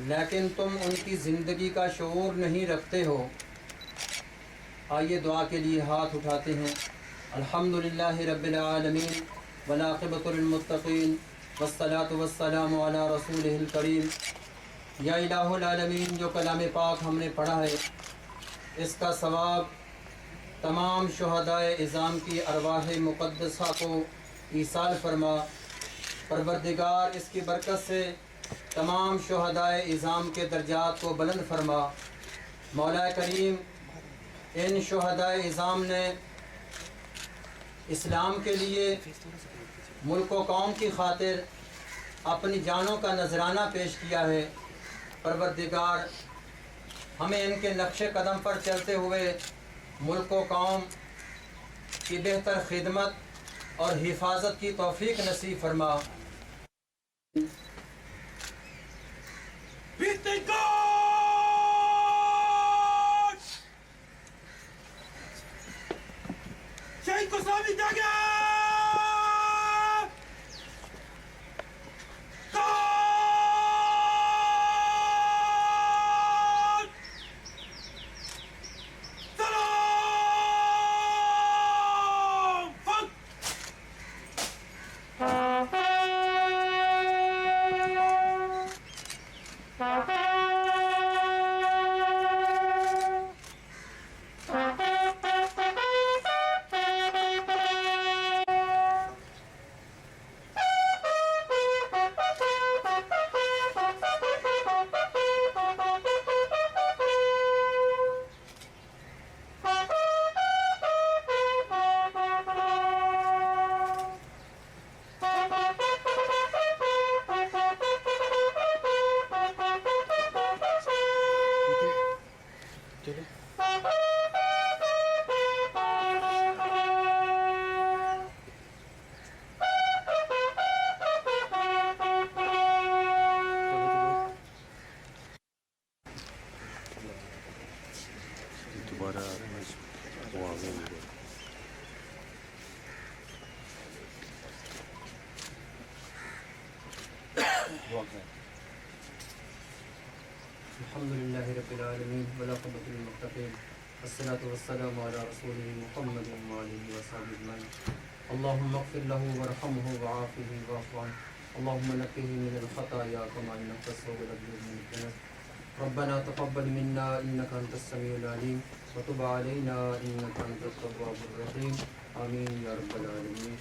लेकिन तुम उनकी ज़िंदगी का शऊर नहीं रखते हो। आइए दुआ के लिए हाथ उठाते हैं। अल्हम्दुलिल्लाहि रब्बिल आलमीन वल आक़िबतु लिल मुत्तक़ीन वस्सलातु वस्सलामु अला रसूलिहिल करीम। या इलाहुल आलमीन, जो कलाम पाक हमने पढ़ा है इसका सवाब तमाम शुहदाए इज़ाम की अरवाह मुक़द्दसा को ईसाल फरमा। परवरदिगार इसकी बरकत से तमाम शुहदाए इज़ाम के दर्जात को बुलंद फरमा। मौला करीम इन शुहदाए इज़ाम ने इस्लाम के लिए मुल्क व कौम की खातिर अपनी जानों का नजराना पेश किया है। परवरदिगार हमें इनके नक्शे कदम पर चलते हुए मुल्क व कौम की बेहतर खिदमत और हिफाजत की तौफीक नसीब फरमा। शहीद को सलामी जागे। दोबारा वो आ गए। अल्हम्दुलिल्लाहि रब्बिल आलमीन वल आक़िबतु लिल मुत्तक़ीन वस्सलातु वस्सलामु अला रसूलिहि मुहम्मदिन व आलिहि व सहाबिहि अजमईन। अल्लाहुम्मा इग़फिर लहू वरहमहू वआफ़िही वअफ़ु अन्हु। अल्लाहुम्मा नक़्क़िही मिनल ख़ताया कमा युनक़्क़ा अस-सौबुल अब्यद मिनद दनस। रब्बना तक़ब्बल मिन्ना इन्नका अंतस समीउल अलीम व तुब अलैना इन्नका अंतत तव्वाबुर रहीम। आमीन या रब्बल आलमीन।